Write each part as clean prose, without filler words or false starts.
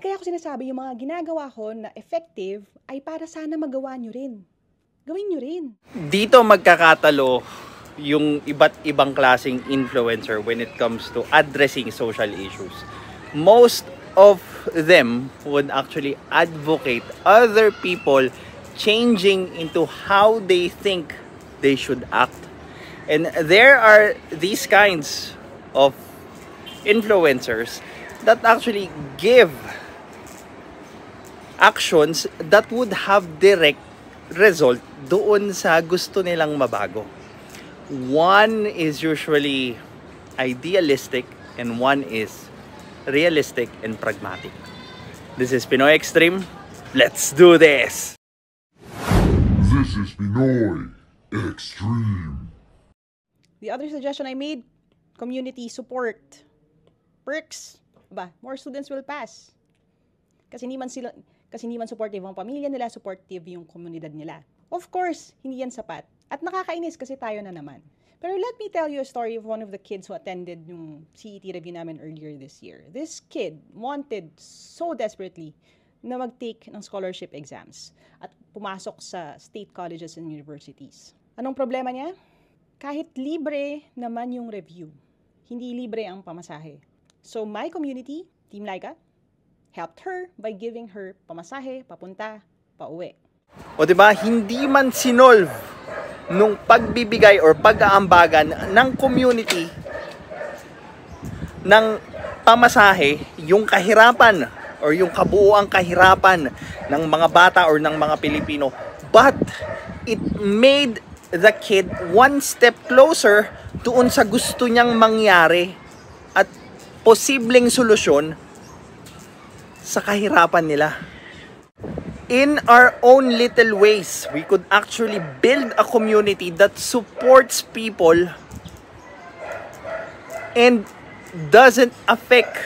kaya ko sinasabi yung mga ginagawa ko na effective ay para sana magawa nyo rin. Gawin nyo rin. Dito magkakatalo yung iba't ibang klaseng influencer when it comes to addressing social issues. Most of them would actually advocate other people changing into how they think they should act. And there are these kinds of influencers that actually give actions that would have direct result doon sa gusto nilang mabago. One is usually idealistic and one is realistic and pragmatic. This is Pinoy Extreme. Let's do this! This is Pinoy Extreme. The other suggestion I made, community support. Perks. More students will pass. Kasi hindi man supportive ang pamilya nila, supportive yung komunidad nila. Of course, hindi yan sapat. At nakakainis kasi tayo na naman. Pero let me tell you a story of one of the kids who attended yung CET review namin earlier this year. This kid wanted so desperately na mag-take ng scholarship exams at pumasok sa state colleges and universities. Anong problema niya? Kahit libre naman yung review, hindi libre ang pamasahe. So my community, Team Laika, helped her by giving her pamasahe, papunta, pauwi. O diba, hindi man sinolve nung pagbibigay or pag-aambagan ng community ng pamasahe yung kahirapan or yung kabuuang kahirapan ng mga bata or ng mga Pilipino. But it made the kid one step closer doon sa gusto niyang mangyari at posibleng solusyon sa kahirapan nila. In our own little ways, we could actually build a community that supports people and doesn't affect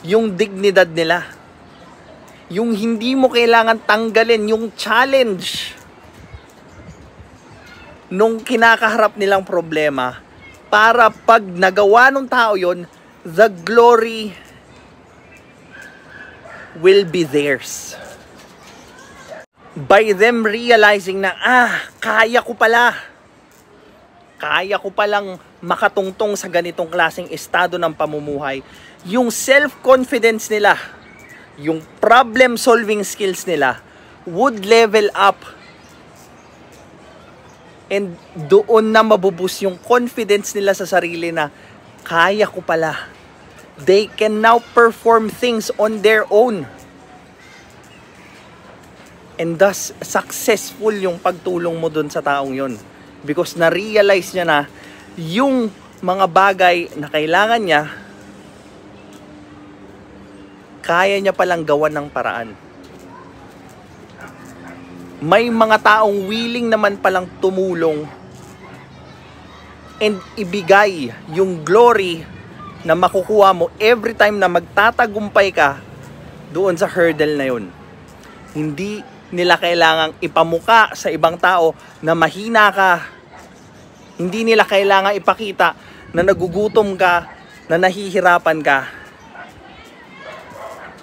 yung dignidad nila. Yung hindi mo kailangan tanggalin yung challenge nung kinakaharap nilang problema para pag nagawa ng tao yon, the glory will be theirs. By them realizing na, kaya ko palang makatungtong sa ganitong klaseng estado ng pamumuhay, yung self-confidence nila, yung problem-solving skills nila, would level up. And doon na mabubus yung confidence nila sa sarili na, kaya ko pala. They can now perform things on their own. And thus, successful yung pagtulong mo dun sa taong yun. Because na-realize niya na yung mga bagay na kailangan niya, kaya niya palang gawan ng paraan. May mga taong willing naman palang tumulong and ibigay yung glory na makukuha mo every time na magtatagumpay ka doon sa hurdle na yun. Hindi nila kailangang ipamuka sa ibang tao na mahina ka. Hindi nila kailangang ipakita na nagugutom ka, na nahihirapan ka.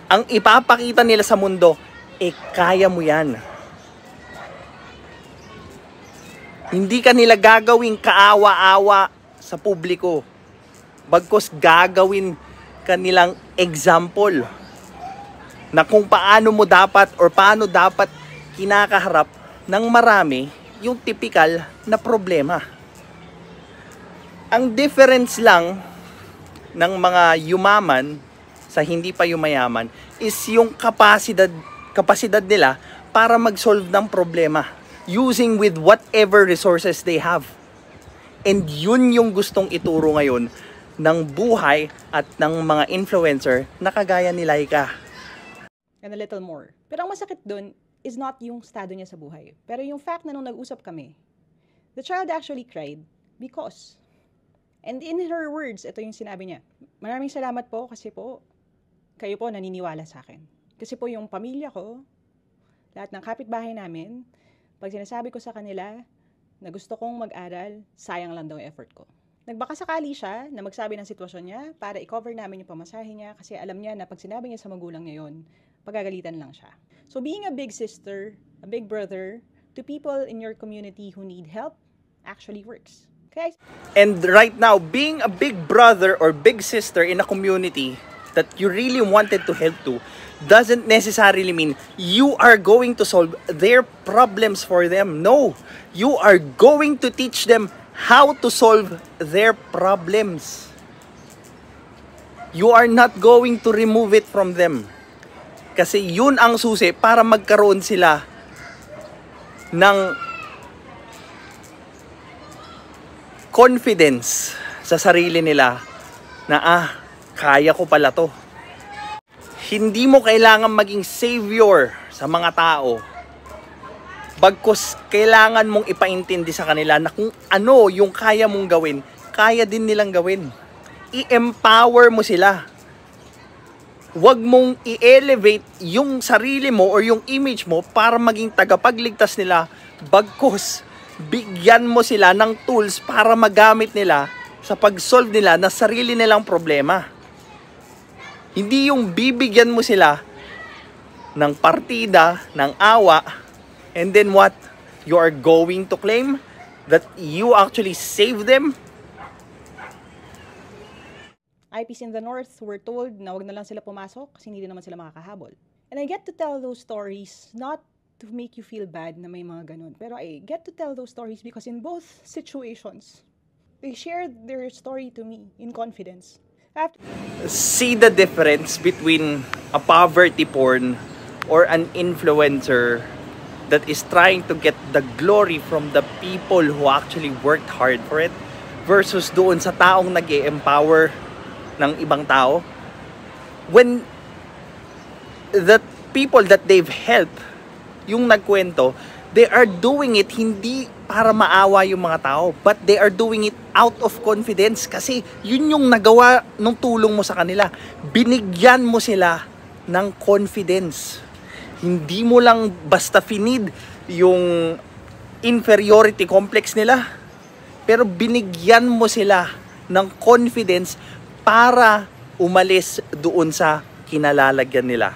Ang ipapakita nila sa mundo, kaya mo yan. Hindi ka nila gagawing kaawa-awa sa publiko. Bagkus gagawin kanilang example na kung paano mo dapat or paano dapat kinakaharap ng marami yung typical na problema. Ang difference lang ng mga yumaman sa hindi pa yumayaman is yung kapasidad nila para mag-solve ng problema using with whatever resources they have. And yun yung gustong ituro ngayon ng buhay at ng mga influencer na kagaya ni Laika. And a little more. Pero ang masakit dun is not yung estado niya sa buhay. Pero yung fact na nung nag-usap kami, the child actually cried because. And in her words, ito yung sinabi niya, maraming salamat po kasi po, kayo po naniniwala sa akin. Kasi po yung pamilya ko, lahat ng kapitbahay namin, pag sinasabi ko sa kanila na gusto kong mag-aral, sayang lang daw yung effort ko. Nagbakasakali siya na magsabi ng sitwasyon niya para i-cover namin yung pamasahe niya kasi alam niya na pag sinabi niya sa magulang niya yun, pagagalitan lang siya. So being a big sister, a big brother, to people in your community who need help actually works. Okay? And right now, being a big brother or big sister in a community that you really wanted to help to doesn't necessarily mean you are going to solve their problems for them. No, you are going to teach them how to solve their problems. You are not going to remove it from them. Kasi yun ang susi para magkaroon sila ng confidence sa sarili nila na kaya ko pala to. Hindi mo kailangan maging savior sa mga tao. Bagkus kailangan mong ipaintindi sa kanila na kung ano yung kaya mong gawin, kaya din nilang gawin. I-empower mo sila. Huwag mong i-elevate yung sarili mo or yung image mo para maging tagapagligtas nila. Bagkus bigyan mo sila ng tools para magamit nila sa pag-solve nila na sarili nilang problema. Hindi yung bibigyan mo sila ng partida, ng awa, and then what? You are going to claim that you actually saved them? IPs in the North were told na wag na lang sila pumasok kasi hindi naman sila makakahabol. And I get to tell those stories not to make you feel bad na may mga ganun. Pero I get to tell those stories because in both situations, they shared their story to me in confidence. See the difference between a poverty porn or an influencer that is trying to get the glory from the people who actually worked hard for it versus doon sa taong nag-e-empower ng ibang tao. When the people that they've helped, yung nagkwento, they are doing it hindi para maawa yung mga tao, but they are doing it out of confidence kasi yun yung nagawa ng tulong mo sa kanila. Binigyan mo sila ng confidence. Hindi mo lang basta finid yung inferiority complex nila, pero binigyan mo sila ng confidence para umalis doon sa kinalalagyan nila.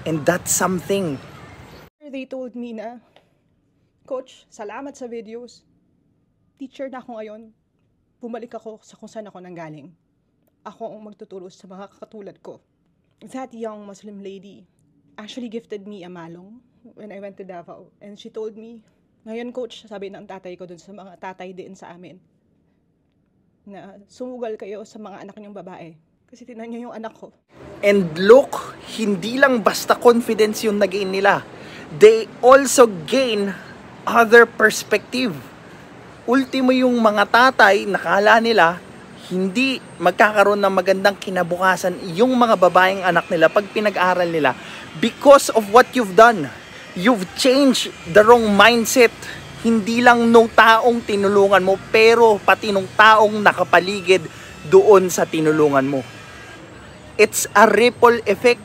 And that's something. They told me na, Coach, salamat sa videos. Teacher na ako ngayon. Bumalik ako sa kung saan ako nanggaling. Ako ang magtuturo sa mga katulad ko. That young Muslim lady actually gifted me a malong when I went to Davao. And she told me, ngayon coach, sabi ng tatay ko dun sa mga tatay din sa amin, na sumugal kayo sa mga anak niyong babae. Kasi tinan niyo yung anak ko. And look, hindi lang basta confidence yung nag-gain nila. They also gain other perspective. Ultimo yung mga tatay, nakala nila, hindi magkakaroon ng magandang kinabukasan yung mga babaeng anak nila pag pinag-aral nila because of what you've done. You've changed the wrong mindset. Hindi lang nung taong tinulungan mo, pero pati nung taong nakapaligid doon sa tinulungan mo. It's a ripple effect.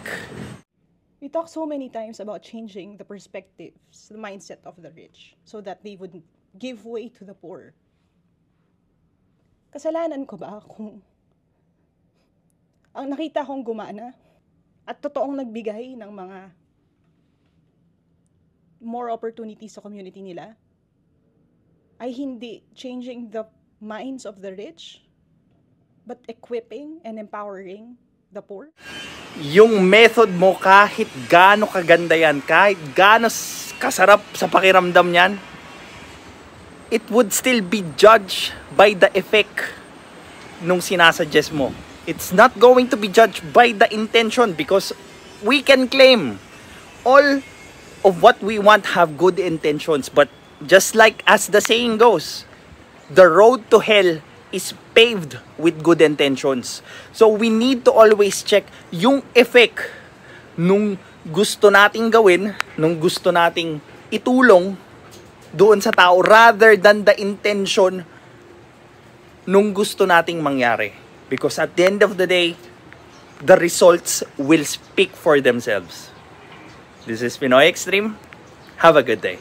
We talk so many times about changing the perspectives, the mindset of the rich, so that they would give way to the poor. Kasalanan ko ba kung ang nakita kong gumana at totoong nagbigay ng mga more opportunities sa community nila ay hindi changing the minds of the rich, but equipping and empowering the poor? Yung method mo, kahit gaano kaganda yan, kahit gaano kasarap sa pakiramdam yan, it would still be judged by the effect nung sinasuggest mo. It's not going to be judged by the intention because we can claim all of what we want have good intentions, but just like as the saying goes, the road to hell is paved with good intentions. So we need to always check yung effect nung gusto nating gawin, nung gusto nating itulong doon sa tao rather than the intention nung gusto nating mangyari. Because at the end of the day, the results will speak for themselves. This is Pinoy Extreme. Have a good day.